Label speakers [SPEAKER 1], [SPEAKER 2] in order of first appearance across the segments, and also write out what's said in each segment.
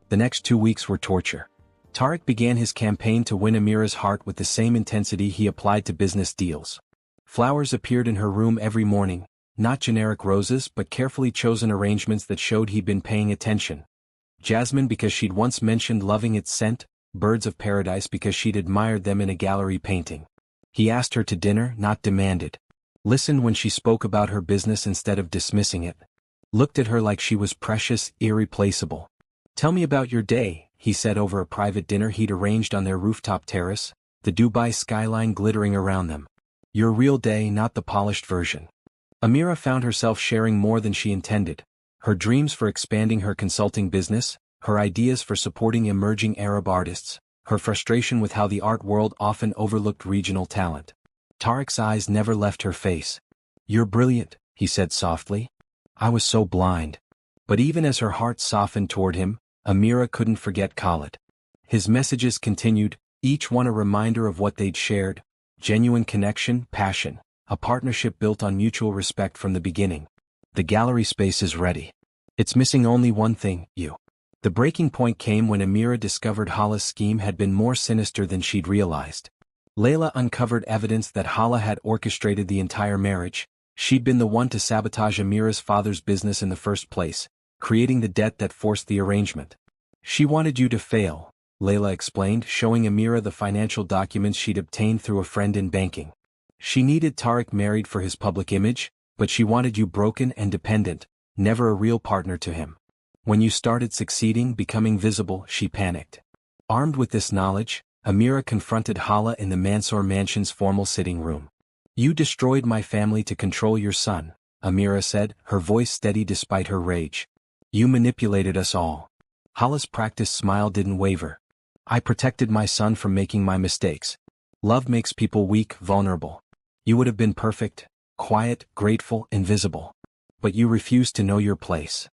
[SPEAKER 1] The next 2 weeks were torture. Tarek began his campaign to win Amira's heart with the same intensity he applied to business deals. Flowers appeared in her room every morning, not generic roses but carefully chosen arrangements that showed he'd been paying attention. Jasmine because she'd once mentioned loving its scent, birds of paradise because she'd admired them in a gallery painting. He asked her to dinner, not demanded. Listened when she spoke about her business instead of dismissing it. Looked at her like she was precious, irreplaceable. "Tell me about your day," he said over a private dinner he'd arranged on their rooftop terrace, the Dubai skyline glittering around them. Your real day, not the polished version. Amira found herself sharing more than she intended. Her dreams for expanding her consulting business, her ideas for supporting emerging Arab artists, her frustration with how the art world often overlooked regional talent. Tarek's eyes never left her face. "You're brilliant," he said softly. "I was so blind." But even as her heart softened toward him, Amira couldn't forget Khalid. His messages continued, each one a reminder of what they'd shared: genuine connection, passion, a partnership built on mutual respect from the beginning. "The gallery space is ready. It's missing only one thing, you." The breaking point came when Amira discovered Hala's scheme had been more sinister than she'd realized. Layla uncovered evidence that Hala had orchestrated the entire marriage. She'd been the one to sabotage Amira's father's business in the first place, creating the debt that forced the arrangement. "She wanted you to fail," Layla explained, showing Amira the financial documents she'd obtained through a friend in banking. "She needed Tarek married for his public image, but she wanted you broken and dependent, never a real partner to him. When you started succeeding, becoming visible, she panicked." Armed with this knowledge, Amira confronted Hala in the Mansour mansion's formal sitting room. "You destroyed my family to control your son," Amira said, her voice steady despite her rage. "You manipulated us all." Hala's practiced smile didn't waver. "I protected my son from making my mistakes. Love makes people weak, vulnerable. You would have been perfect, quiet, grateful, invisible. But you refused to know your place."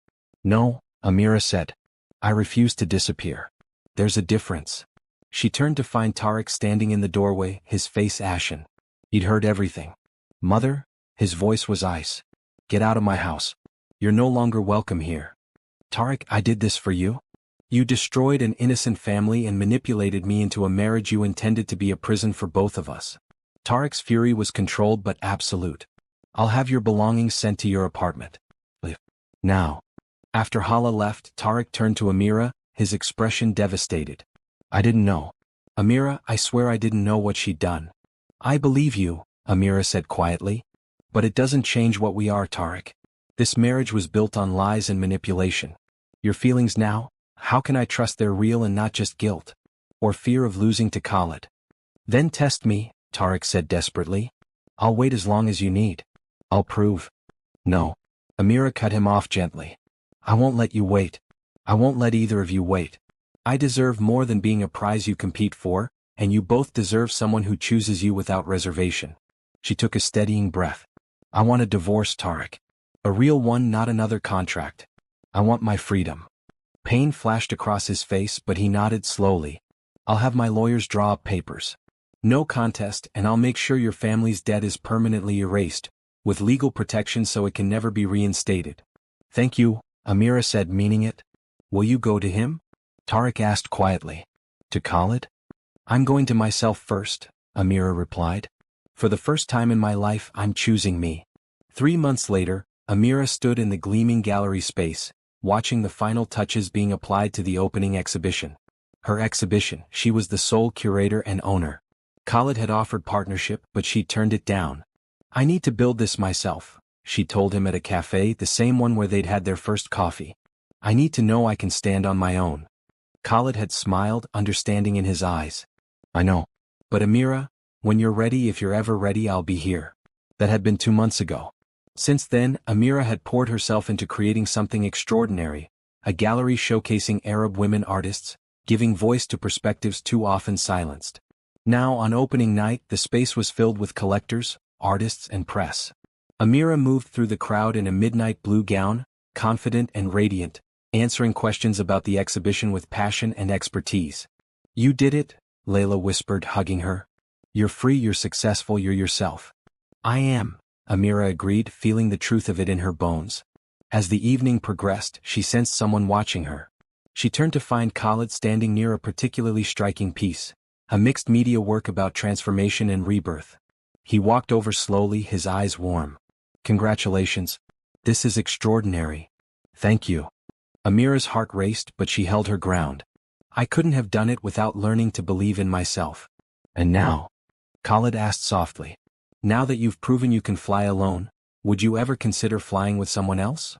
[SPEAKER 1] "No," Amira said. "I refuse to disappear. There's a difference." She turned to find Tarek standing in the doorway, his face ashen. He'd heard everything. "Mother?" His voice was ice. "Get out of my house. You're no longer welcome here." "Tarek, I did this for you? You destroyed an innocent family and manipulated me into a marriage you intended to be a prison for both of us." Tarek's fury was controlled but absolute. "I'll have your belongings sent to your apartment. Leave. Now." After Hala left, Tarek turned to Amira, his expression devastated. "I didn't know. Amira, I swear I didn't know what she'd done." "I believe you," Amira said quietly. "But it doesn't change what we are, Tarek. This marriage was built on lies and manipulation. Your feelings now? How can I trust they're real and not just guilt? Or fear of losing to Khalid?" "Then test me," Tarek said desperately. "I'll wait as long as you need. I'll prove." "No." Amira cut him off gently. "I won't let you wait. I won't let either of you wait. I deserve more than being a prize you compete for, and you both deserve someone who chooses you without reservation." She took a steadying breath. "I want a divorce, Tarek. A real one, not another contract. I want my freedom." Pain flashed across his face, but he nodded slowly. "I'll have my lawyers draw up papers. No contest, and I'll make sure your family's debt is permanently erased, with legal protection so it can never be reinstated." "Thank you," Amira said, meaning it. "Will you go to him?" Tarek asked quietly. "To Khalid?" "I'm going to myself first," Amira replied. "For the first time in my life, I'm choosing me." 3 months later, Amira stood in the gleaming gallery space, watching the final touches being applied to the opening exhibition. Her exhibition, she was the sole curator and owner. Khalid had offered partnership, but she'd turned it down. "I need to build this myself," she told him at a cafe, the same one where they'd had their first coffee. "I need to know I can stand on my own." Khalid had smiled, understanding in his eyes. "I know. But Amira, when you're ready, if you're ever ready, I'll be here." That had been 2 months ago. Since then, Amira had poured herself into creating something extraordinary, a gallery showcasing Arab women artists, giving voice to perspectives too often silenced. Now, on opening night, the space was filled with collectors, artists, and press. Amira moved through the crowd in a midnight blue gown, confident and radiant, answering questions about the exhibition with passion and expertise. "You did it," Layla whispered, hugging her. "You're free, you're successful, you're yourself." "I am," Amira agreed, feeling the truth of it in her bones. As the evening progressed, she sensed someone watching her. She turned to find Khalid standing near a particularly striking piece, a mixed media work about transformation and rebirth. He walked over slowly, his eyes warm. "Congratulations. This is extraordinary." "Thank you." Amira's heart raced, but she held her ground. "I couldn't have done it without learning to believe in myself." "And now?" Khalid asked softly. "Now that you've proven you can fly alone, would you ever consider flying with someone else?"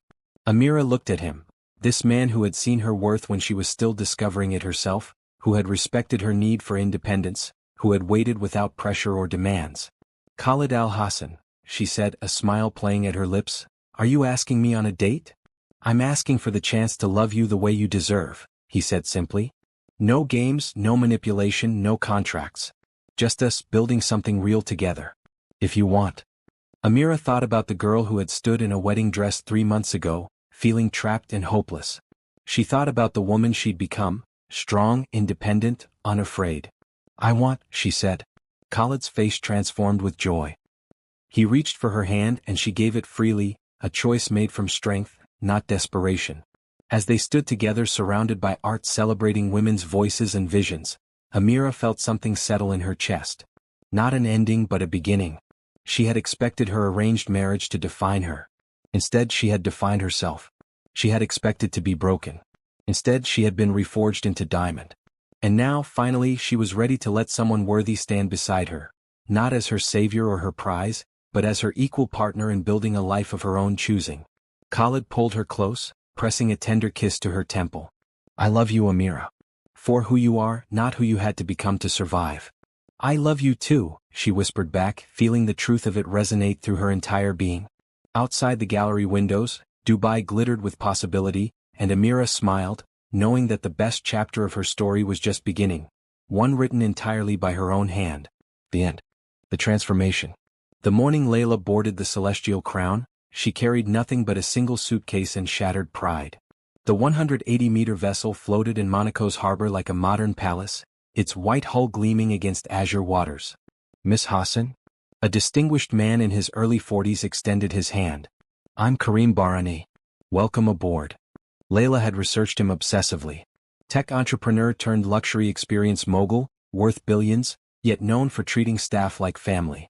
[SPEAKER 1] Amira looked at him, this man who had seen her worth when she was still discovering it herself, who had respected her need for independence, who had waited without pressure or demands. "Khalid Al-Hassan," she said, a smile playing at her lips, "are you asking me on a date?" "I'm asking for the chance to love you the way you deserve," he said simply. "No games, no manipulation, no contracts. Just us building something real together. If you want." Amira thought about the girl who had stood in a wedding dress 3 months ago, feeling trapped and hopeless. She thought about the woman she'd become, strong, independent, unafraid. "I want," she said. Khalid's face transformed with joy. He reached for her hand and she gave it freely, a choice made from strength, not desperation. As they stood together surrounded by art celebrating women's voices and visions, Amira felt something settle in her chest. Not an ending but a beginning. She had expected her arranged marriage to define her. Instead she had defined herself. She had expected to be broken. Instead she had been reforged into diamond. And now, finally, she was ready to let someone worthy stand beside her, not as her savior or her prize, but as her equal partner in building a life of her own choosing. Khalid pulled her close, pressing a tender kiss to her temple. "I love you, Amira. For who you are, not who you had to become to survive." "I love you too," she whispered back, feeling the truth of it resonate through her entire being. Outside the gallery windows, Dubai glittered with possibility, and Amira smiled, knowing that the best chapter of her story was just beginning, one written entirely by her own hand. The end. The transformation. The morning Layla boarded the Celestial Crown, she carried nothing but a single suitcase and shattered pride. The 180-meter vessel floated in Monaco's harbor like a modern palace, its white hull gleaming against azure waters. "Miss Hassan?" A distinguished man in his early 40s extended his hand. "I'm Karim Barani. Welcome aboard." Layla had researched him obsessively. Tech entrepreneur turned luxury experience mogul, worth billions, yet known for treating staff like family.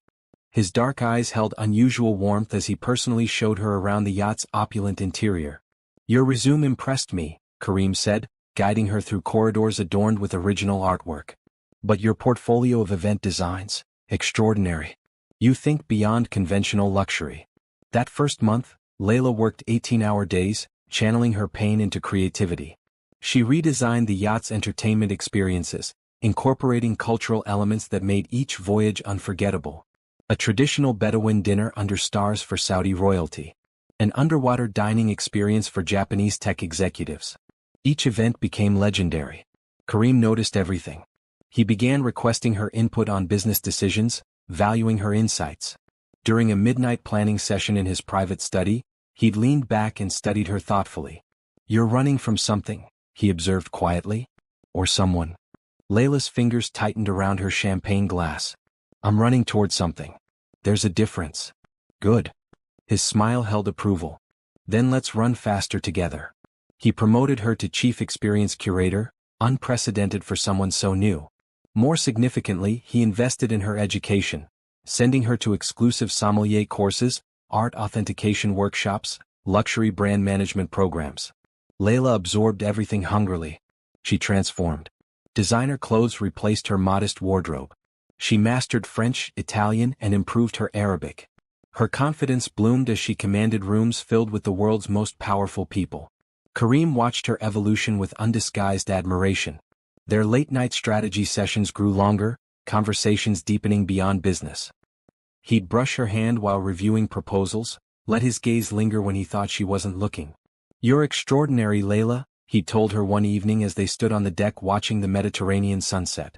[SPEAKER 1] His dark eyes held unusual warmth as he personally showed her around the yacht's opulent interior. "Your resume impressed me," Karim said, guiding her through corridors adorned with original artwork. "But your portfolio of event designs, extraordinary. You think beyond conventional luxury." That first month, Layla worked 18-hour days, channeling her pain into creativity. She redesigned the yacht's entertainment experiences, incorporating cultural elements that made each voyage unforgettable. A traditional Bedouin dinner under stars for Saudi royalty. An underwater dining experience for Japanese tech executives. Each event became legendary. Karim noticed everything. He began requesting her input on business decisions, valuing her insights. During a midnight planning session in his private study, he'd leaned back and studied her thoughtfully. "You're running from something," he observed quietly. "Or someone." Layla's fingers tightened around her champagne glass. "I'm running toward something. There's a difference." "Good." His smile held approval. "Then let's run faster together." He promoted her to Chief Experience Curator, unprecedented for someone so new. More significantly, he invested in her education, sending her to exclusive sommelier courses, art authentication workshops, luxury brand management programs. Layla absorbed everything hungrily. She transformed. Designer clothes replaced her modest wardrobe. She mastered French, Italian, and improved her Arabic. Her confidence bloomed as she commanded rooms filled with the world's most powerful people. Karim watched her evolution with undisguised admiration. Their late-night strategy sessions grew longer, conversations deepening beyond business. He'd brush her hand while reviewing proposals, let his gaze linger when he thought she wasn't looking. "You're extraordinary, Layla," he told her one evening as they stood on the deck watching the Mediterranean sunset.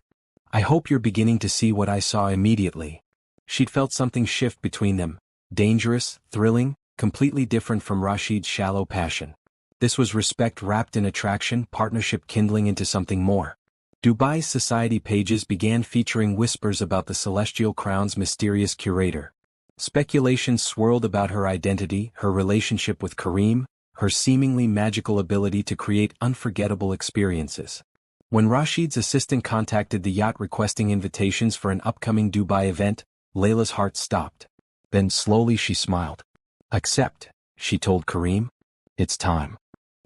[SPEAKER 1] "I hope you're beginning to see what I saw immediately." She'd felt something shift between them, dangerous, thrilling, completely different from Rashid's shallow passion. This was respect wrapped in attraction, partnership kindling into something more. Dubai's society pages began featuring whispers about the Celestial Crown's mysterious curator. Speculations swirled about her identity, her relationship with Karim, her seemingly magical ability to create unforgettable experiences. When Rashid's assistant contacted the yacht requesting invitations for an upcoming Dubai event, Layla's heart stopped. Then slowly she smiled. "Accept," she told Kareem. "It's time."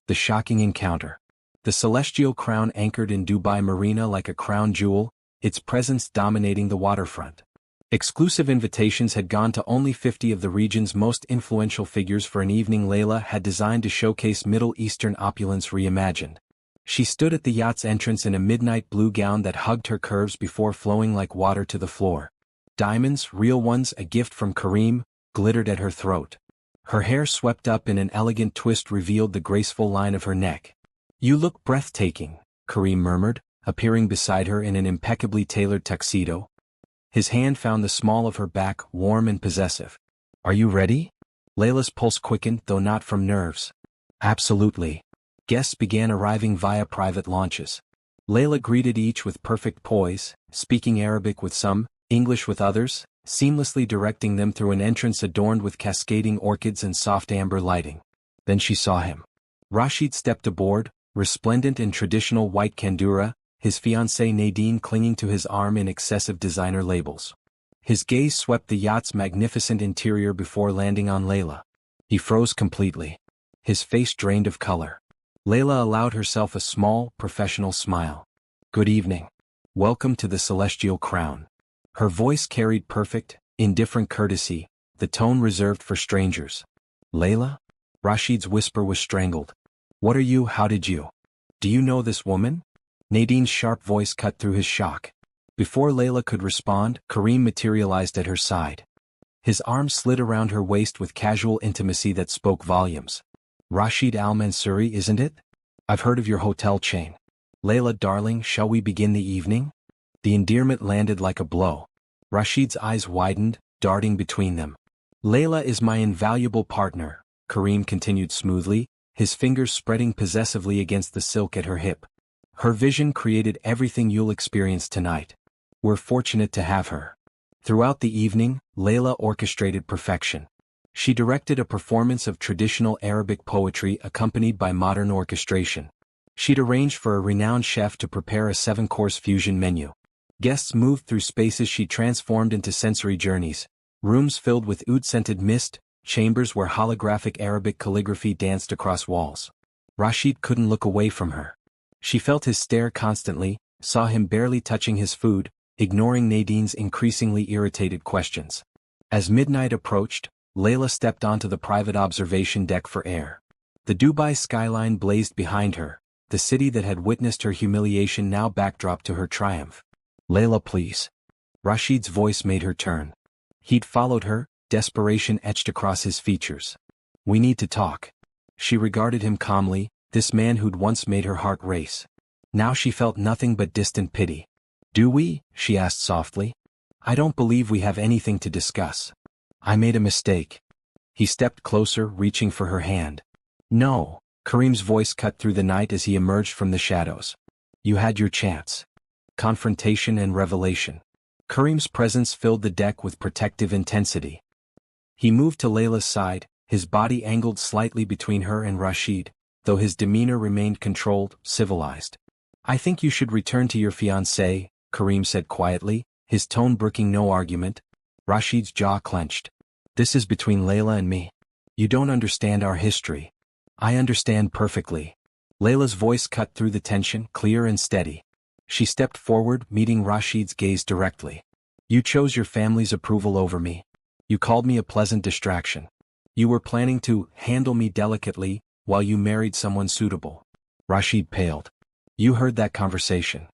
[SPEAKER 1] The shocking encounter. The celestial crown anchored in Dubai Marina like a crown jewel, its presence dominating the waterfront. Exclusive invitations had gone to only 50 of the region's most influential figures for an evening Layla had designed to showcase Middle Eastern opulence reimagined. She stood at the yacht's entrance in a midnight blue gown that hugged her curves before flowing like water to the floor. Diamonds, real ones, a gift from Kareem, glittered at her throat. Her hair swept up in an elegant twist revealed the graceful line of her neck. "You look breathtaking," Kareem murmured, appearing beside her in an impeccably tailored tuxedo. His hand found the small of her back, warm and possessive. "Are you ready?" Layla's pulse quickened, though not from nerves. "Absolutely." Guests began arriving via private launches. Layla greeted each with perfect poise, speaking Arabic with some, English with others, seamlessly directing them through an entrance adorned with cascading orchids and soft amber lighting. Then she saw him. Rashid stepped aboard, resplendent in traditional white kandura, his fiancée Nadine clinging to his arm in excessive designer labels. His gaze swept the yacht's magnificent interior before landing on Layla. He froze completely. His face drained of color. Layla allowed herself a small, professional smile. "Good evening. Welcome to the Celestial Crown." Her voice carried perfect, indifferent courtesy, the tone reserved for strangers. "Layla?" Rashid's whisper was strangled. "What are you? How did you? Do you know this woman?" Nadine's sharp voice cut through his shock. Before Layla could respond, Kareem materialized at her side. His arm slid around her waist with casual intimacy that spoke volumes. "Rashid Al-Mansuri, isn't it? I've heard of your hotel chain. Layla, darling, shall we begin the evening?" The endearment landed like a blow. Rashid's eyes widened, darting between them. "Layla is my invaluable partner," Kareem continued smoothly, his fingers spreading possessively against the silk at her hip. "Her vision created everything you'll experience tonight. We're fortunate to have her." Throughout the evening, Layla orchestrated perfection. She directed a performance of traditional Arabic poetry accompanied by modern orchestration. She'd arranged for a renowned chef to prepare a 7-course fusion menu. Guests moved through spaces she transformed into sensory journeys, rooms filled with oud-scented mist, chambers where holographic Arabic calligraphy danced across walls. Rashid couldn't look away from her. She felt his stare constantly, saw him barely touching his food, ignoring Nadine's increasingly irritated questions. As midnight approached, Layla stepped onto the private observation deck for air. The Dubai skyline blazed behind her, the city that had witnessed her humiliation now backdrop to her triumph. "Layla, please." Rashid's voice made her turn. He'd followed her, desperation etched across his features. "We need to talk." She regarded him calmly, this man who'd once made her heart race. Now she felt nothing but distant pity. "Do we?" she asked softly. "I don't believe we have anything to discuss. I made a mistake." He stepped closer, reaching for her hand. "No," Kareem's voice cut through the night as he emerged from the shadows. "You had your chance." Confrontation and revelation. Kareem's presence filled the deck with protective intensity. He moved to Layla's side, his body angled slightly between her and Rashid, though his demeanor remained controlled, civilized. "I think you should return to your fiancée," Kareem said quietly, his tone brooking no argument. Rashid's jaw clenched. "This is between Layla and me. You don't understand our history." "I understand perfectly." Layla's voice cut through the tension, clear and steady. She stepped forward, meeting Rashid's gaze directly. "You chose your family's approval over me. You called me a pleasant distraction. You were planning to handle me delicately while you married someone suitable." Rashid paled. "You heard that conversation."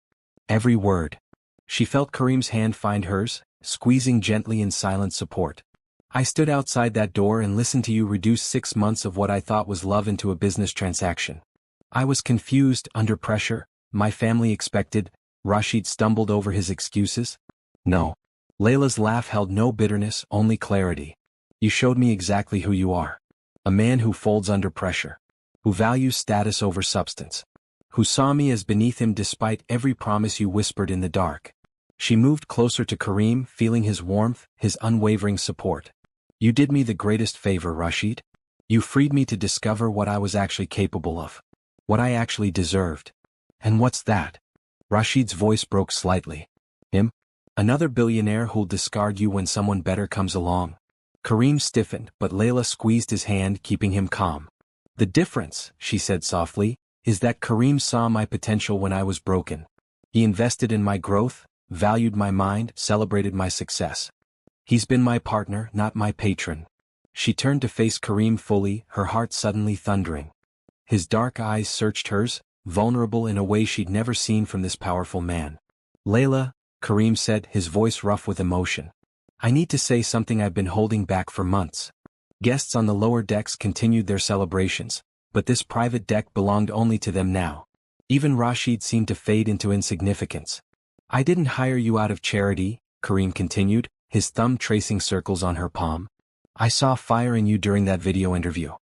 [SPEAKER 1] "Every word." She felt Kareem's hand find hers, squeezing gently in silent support. "I stood outside that door and listened to you reduce 6 months of what I thought was love into a business transaction. I was confused, under pressure, my family expected." Rashid stumbled over his excuses. "No." Layla's laugh held no bitterness, only clarity. "You showed me exactly who you are. A man who folds under pressure. Who values status over substance. Who saw me as beneath him despite every promise you whispered in the dark." She moved closer to Kareem, feeling his warmth, his unwavering support. "You did me the greatest favor, Rashid. You freed me to discover what I was actually capable of. What I actually deserved. And what's that? Rashid's voice broke slightly. Him? Another billionaire who'll discard you when someone better comes along. Kareem stiffened, but Layla squeezed his hand, keeping him calm. The difference, she said softly, is that Kareem saw my potential when I was broken. He invested in my growth, valued my mind, celebrated my success. He's been my partner, not my patron. She turned to face Kareem fully, her heart suddenly thundering. His dark eyes searched hers, vulnerable in a way she'd never seen from this powerful man. Layla, Kareem said, his voice rough with emotion. I need to say something I've been holding back for months. Guests on the lower decks continued their celebrations, but this private deck belonged only to them now. Even Rashid seemed to fade into insignificance. I didn't hire you out of charity, Kareem continued, his thumb tracing circles on her palm. I saw fire in you during that video interview.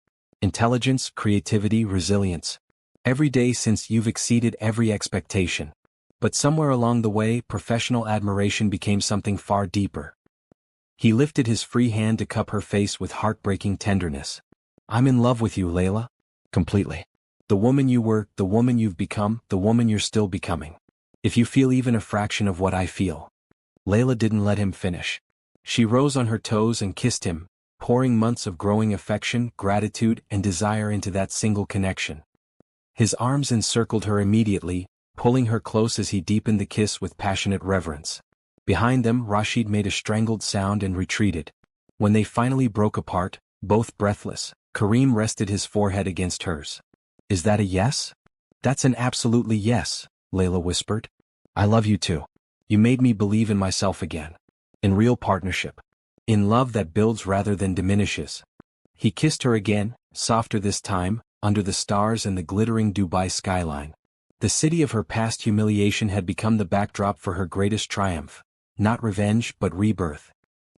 [SPEAKER 1] Intelligence, creativity, resilience. Every day since you've exceeded every expectation. But somewhere along the way, professional admiration became something far deeper. He lifted his free hand to cup her face with heartbreaking tenderness. I'm in love with you, Layla. Completely. The woman you were, the woman you've become, the woman you're still becoming. If you feel even a fraction of what I feel. Layla didn't let him finish. She rose on her toes and kissed him, pouring months of growing affection, gratitude, and desire into that single connection. His arms encircled her immediately, pulling her close as he deepened the kiss with passionate reverence. Behind them, Rashid made a strangled sound and retreated. When they finally broke apart, both breathless, Kareem rested his forehead against hers. Is that a yes? That's an absolutely yes, Layla whispered. I love you too. You made me believe in myself again. In real partnership. In love that builds rather than diminishes. He kissed her again, softer this time, under the stars and the glittering Dubai skyline. The city of her past humiliation had become the backdrop for her greatest triumph. Not revenge, but rebirth.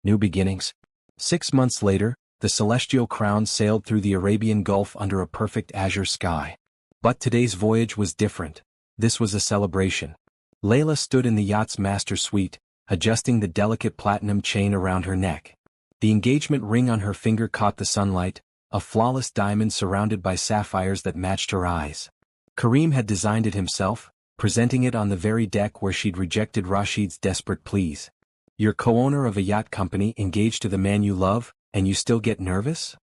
[SPEAKER 1] New beginnings. 6 months later, the celestial crown sailed through the Arabian Gulf under a perfect azure sky. But today's voyage was different. This was a celebration. Layla stood in the yacht's master suite, adjusting the delicate platinum chain around her neck. The engagement ring on her finger caught the sunlight, a flawless diamond surrounded by sapphires that matched her eyes. Kareem had designed it himself, presenting it on the very deck where she'd rejected Rashid's desperate pleas. You're co-owner of a yacht company engaged to the man you love, and you still get nervous?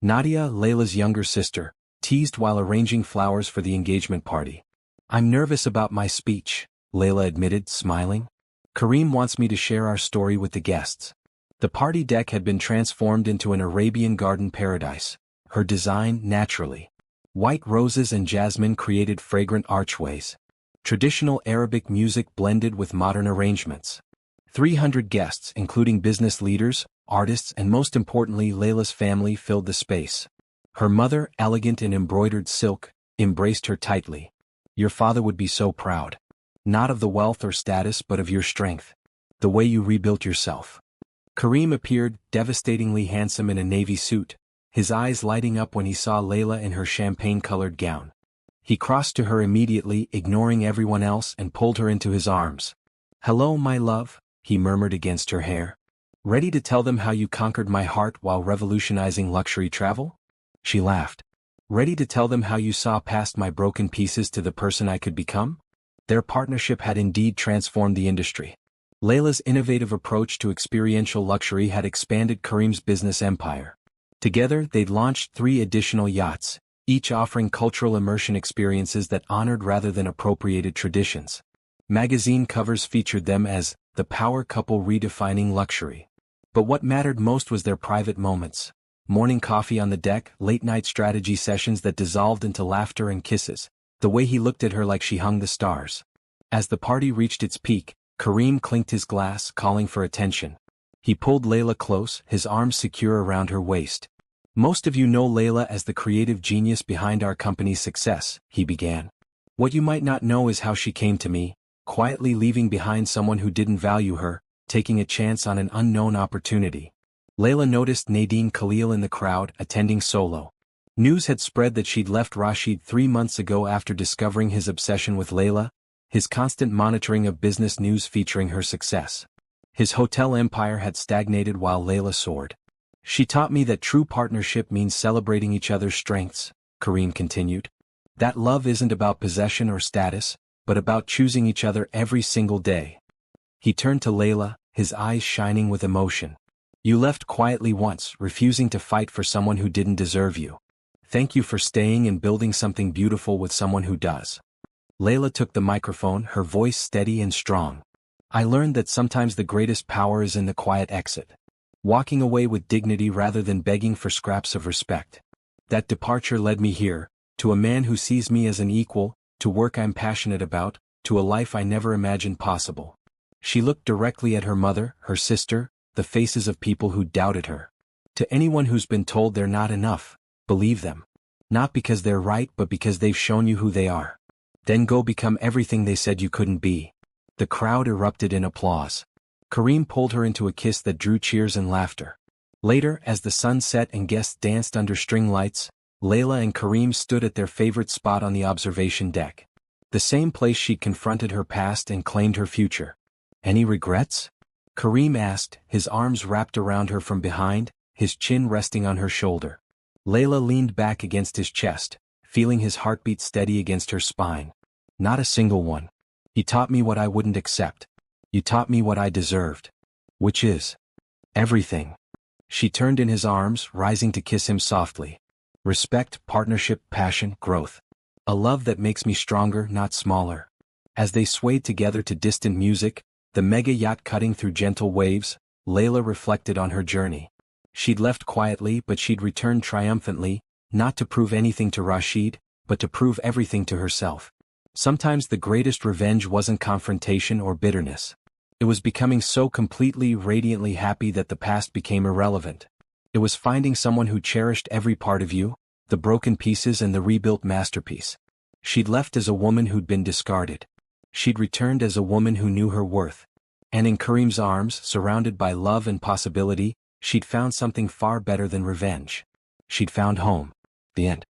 [SPEAKER 1] Nadia, Layla's younger sister, teased while arranging flowers for the engagement party. I'm nervous about my speech, Layla admitted, smiling. Kareem wants me to share our story with the guests. The party deck had been transformed into an Arabian garden paradise, her design naturally. White roses and jasmine created fragrant archways. Traditional Arabic music blended with modern arrangements. 300 guests, including business leaders, artists, and most importantly Layla's family, filled the space. Her mother, elegant in embroidered silk, embraced her tightly. Your father would be so proud. Not of the wealth or status but of your strength. The way you rebuilt yourself. Kareem appeared, devastatingly handsome in a navy suit, his eyes lighting up when he saw Layla in her champagne-colored gown. He crossed to her immediately, ignoring everyone else, and pulled her into his arms. Hello, my love, he murmured against her hair. Ready to tell them how you conquered my heart while revolutionizing luxury travel? She laughed. Ready to tell them how you saw past my broken pieces to the person I could become? Their partnership had indeed transformed the industry. Layla's innovative approach to experiential luxury had expanded Kareem's business empire. Together, they'd launched 3 additional yachts, each offering cultural immersion experiences that honored rather than appropriated traditions. Magazine covers featured them as the power couple redefining luxury. But what mattered most was their private moments. Morning coffee on the deck, late-night strategy sessions that dissolved into laughter and kisses, the way he looked at her like she hung the stars. As the party reached its peak, Kareem clinked his glass, calling for attention. He pulled Layla close, his arms secure around her waist. Most of you know Layla as the creative genius behind our company's success, he began. What you might not know is how she came to me, quietly leaving behind someone who didn't value her, taking a chance on an unknown opportunity. Layla noticed Nadine Khalil in the crowd, attending solo. News had spread that she'd left Rashid 3 months ago after discovering his obsession with Layla, his constant monitoring of business news featuring her success. His hotel empire had stagnated while Layla soared. She taught me that true partnership means celebrating each other's strengths, Kareem continued. That love isn't about possession or status, but about choosing each other every single day. He turned to Layla, his eyes shining with emotion. You left quietly once, refusing to fight for someone who didn't deserve you. Thank you for staying and building something beautiful with someone who does. Layla took the microphone, her voice steady and strong. I learned that sometimes the greatest power is in the quiet exit. Walking away with dignity rather than begging for scraps of respect. That departure led me here, to a man who sees me as an equal, to work I'm passionate about, to a life I never imagined possible. She looked directly at her mother, her sister, the faces of people who doubted her. To anyone who's been told they're not enough, believe them. Not because they're right but because they've shown you who they are. Then go become everything they said you couldn't be. The crowd erupted in applause. Kareem pulled her into a kiss that drew cheers and laughter. Later, as the sun set and guests danced under string lights, Layla and Kareem stood at their favorite spot on the observation deck. The same place she'd confronted her past and claimed her future. Any regrets? Kareem asked, his arms wrapped around her from behind, his chin resting on her shoulder. Layla leaned back against his chest, feeling his heartbeat steady against her spine. Not a single one. You taught me what I wouldn't accept. You taught me what I deserved. Which is everything. She turned in his arms, rising to kiss him softly. Respect, partnership, passion, growth. A love that makes me stronger, not smaller. As they swayed together to distant music, the mega yacht cutting through gentle waves, Layla reflected on her journey. She'd left quietly but she'd returned triumphantly, not to prove anything to Rashid, but to prove everything to herself. Sometimes the greatest revenge wasn't confrontation or bitterness. It was becoming so completely, radiantly happy that the past became irrelevant. It was finding someone who cherished every part of you, the broken pieces and the rebuilt masterpiece. She'd left as a woman who'd been discarded. She'd returned as a woman who knew her worth. And in Kareem's arms, surrounded by love and possibility, she'd found something far better than revenge. She'd found home. The end.